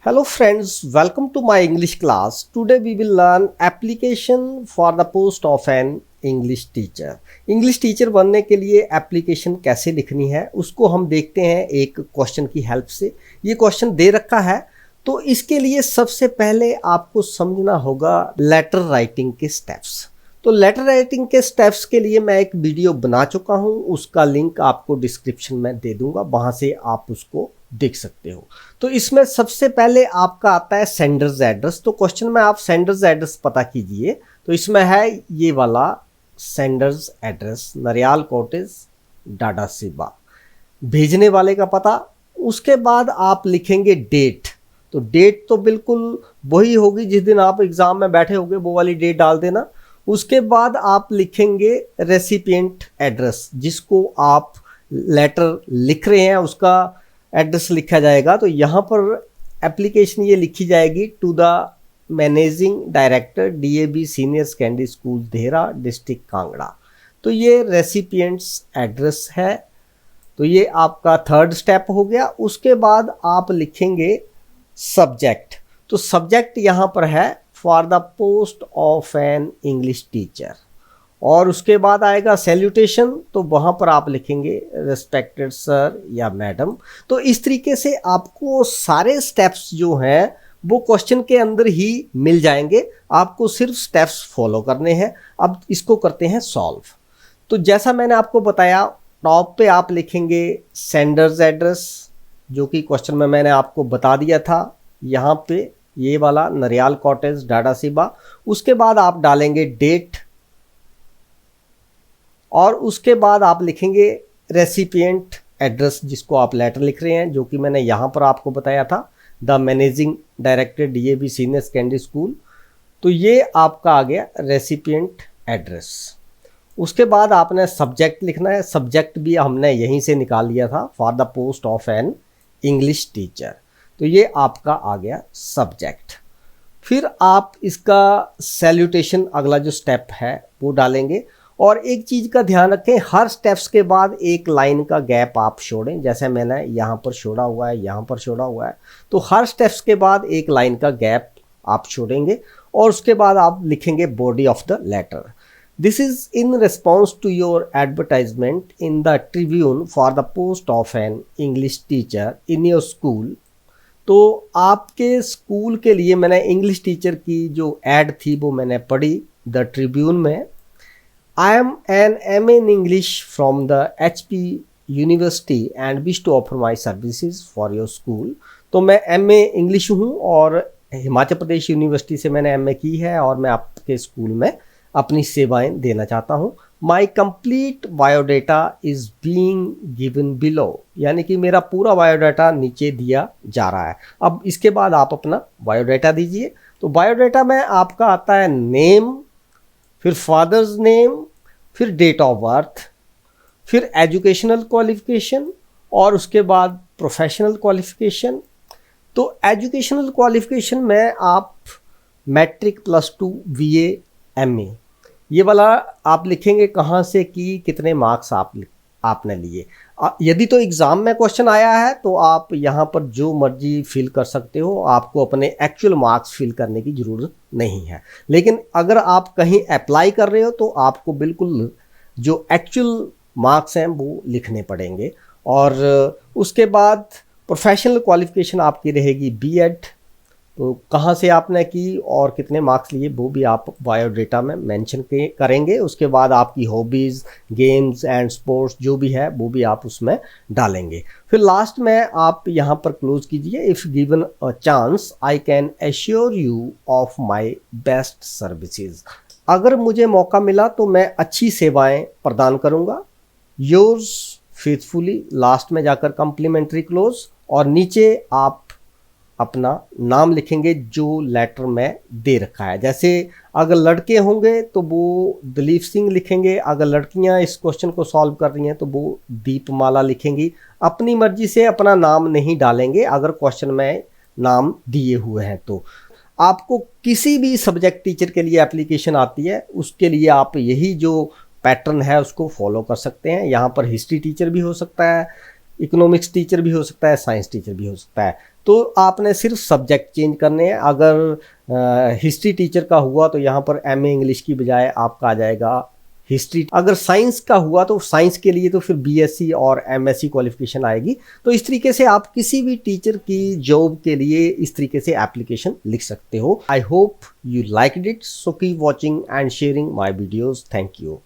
Hello friends, welcome to my English class. Today we will learn application for the post of an English teacher. English teacher बनने के लिए application कैसे लिखनी है उसको हम देखते हैं एक क्वेश्चन की हेल्प से। ये क्वेश्चन दे रखा है तो इसके लिए सबसे पहले आपको समझना होगा लेटर राइटिंग के स्टेप्स। तो लेटर राइटिंग के स्टेप्स के लिए मैं एक वीडियो बना चुका हूँ, उसका लिंक आपको डिस्क्रिप्शन में दे दूंगा, वहाँ से आप उसको देख सकते हो। तो इसमें सबसे पहले आपका आता है सेंडर्स एड्रेस। तो क्वेश्चन में आप सेंडर्स एड्रेस पता कीजिए। तो इसमें है ये वाला सेंडर्स एड्रेस, नरियाल कॉटेज, डाडा सिबा, भेजने वाले का पता। उसके बाद आप लिखेंगे डेट। तो डेट तो बिल्कुल वही होगी जिस दिन आप एग्जाम में बैठे होगे, वो वाली डेट डाल देना। उसके बाद आप लिखेंगे रेसिपिएंट एड्रेस, जिसको आप लेटर लिख रहे हैं उसका एड्रेस लिखा जाएगा। तो यहाँ पर एप्लीकेशन ये लिखी जाएगी to the managing director DAV senior secondary school Dehra, district Kangra. तो ये रेसिपिएंट्स एड्रेस है। तो ये आपका थर्ड स्टेप हो गया। उसके बाद आप लिखेंगे सब्जेक्ट। तो सब्जेक्ट यहाँ पर है for the post of an English teacher. और उसके बाद आएगा सैल्यूटेशन। तो वहाँ पर आप लिखेंगे रिस्पेक्टेड सर या मैडम। तो इस तरीके से आपको सारे स्टेप्स जो हैं वो क्वेश्चन के अंदर ही मिल जाएंगे, आपको सिर्फ स्टेप्स फॉलो करने हैं। अब इसको करते हैं सॉल्व। तो जैसा मैंने आपको बताया, टॉप पे आप लिखेंगे सेंडर्स एड्रेस, जो कि क्वेश्चन में मैंने आपको बता दिया था, यहाँ पे ये वाला नरियाल कॉटेज, डाडा सिबा। उसके बाद आप डालेंगे डेट और उसके बाद आप लिखेंगे रेसिपिएंट एड्रेस, जिसको आप लेटर लिख रहे हैं, जो कि मैंने यहाँ पर आपको बताया था, the managing director DAV senior secondary school. तो ये आपका आ गया रेसिपिएंट एड्रेस। उसके बाद आपने सब्जेक्ट लिखना है। सब्जेक्ट भी हमने यहीं से निकाल लिया था, for the post of an English teacher. तो ये आपका आ गया सब्जेक्ट। फिर आप इसका सैल्यूटेशन, अगला जो स्टेप है वो डालेंगे। और एक चीज़ का ध्यान रखें, हर स्टेप्स के बाद एक लाइन का गैप आप छोड़ें। जैसे मैंने यहाँ पर छोड़ा हुआ है, यहाँ पर छोड़ा हुआ है, तो हर स्टेप्स के बाद एक लाइन का गैप आप छोड़ेंगे। और उसके बाद आप लिखेंगे body of the letter. This is in response to your advertisement in the Tribune for the post of an English teacher in your school. तो आपके स्कूल के लिए मैंने इंग्लिश टीचर की जो एड थी वो मैंने पढ़ी द ट्रिब्यून में। I am an MA in English from the HP University and wish to offer my services for your school। तो मैं MA इंग्लिश हूँ और हिमाचल प्रदेश यूनिवर्सिटी से मैंने MA की है और मैं आपके स्कूल में अपनी सेवाएं देना चाहता हूँ। My complete biodata is being given below, यानी कि मेरा पूरा बायोडाटा नीचे दिया जा रहा है। अब इसके बाद आप अपना बायोडाटा दीजिए। तो बायोडाटा में आपका आता है नेम, फिर फादर्स नेम, फिर डेट ऑफ बर्थ, फिर एजुकेशनल क्वालिफिकेशन और उसके बाद प्रोफेशनल क्वालिफिकेशन। तो एजुकेशनल क्वालिफिकेशन में आप मैट्रिक +2 BA MA ये वाला आप लिखेंगे, कहाँ से की, कितने मार्क्स आपने लिए। यदि तो एग्ज़ाम में क्वेश्चन आया है तो आप यहाँ पर जो मर्जी फिल कर सकते हो, आपको अपने एक्चुअल मार्क्स फिल करने की ज़रूरत नहीं है। लेकिन अगर आप कहीं अप्लाई कर रहे हो तो आपको बिल्कुल जो एक्चुअल मार्क्स हैं वो लिखने पड़ेंगे। और उसके बाद प्रोफेशनल क्वालिफ़िकेशन आपकी रहेगी B.Ed। तो कहाँ से आपने की और कितने मार्क्स लिए वो भी आप बायोडाटा में मेंशन करेंगे। उसके बाद आपकी हॉबीज़, गेम्स एंड स्पोर्ट्स जो भी है वो भी आप उसमें डालेंगे। फिर लास्ट में आप यहाँ पर क्लोज कीजिए, if given a chance I can assure you of my best services. अगर मुझे मौका मिला तो मैं अच्छी सेवाएं प्रदान करूँगा। योर्स फेथफुली, लास्ट में जाकर कम्प्लीमेंट्री क्लोज, और नीचे आप अपना नाम लिखेंगे जो लेटर में दे रखा है। जैसे अगर लड़के होंगे तो वो दलीप सिंह लिखेंगे, अगर लड़कियां इस क्वेश्चन को सॉल्व कर रही हैं तो वो दीपमाला लिखेंगी। अपनी मर्जी से अपना नाम नहीं डालेंगे अगर क्वेश्चन में नाम दिए हुए हैं। तो आपको किसी भी सब्जेक्ट टीचर के लिए एप्लीकेशन आती है, उसके लिए आप यही जो पैटर्न है उसको फॉलो कर सकते हैं। यहाँ पर हिस्ट्री टीचर भी हो सकता है, इकोनॉमिक्स टीचर भी हो सकता है, साइंस टीचर भी हो सकता है। तो आपने सिर्फ सब्जेक्ट चेंज करने हैं। अगर हिस्ट्री टीचर का हुआ तो यहाँ पर एमए इंग्लिश की बजाय आपका आ जाएगा हिस्ट्री। अगर साइंस का हुआ तो साइंस के लिए तो फिर बीएससी और एमएससी क्वालिफिकेशन आएगी। तो इस तरीके से आप किसी भी टीचर की जॉब के लिए इस तरीके से एप्लीकेशन लिख सकते हो। I hope you liked it, so keep watching and sharing my videos. Thank you.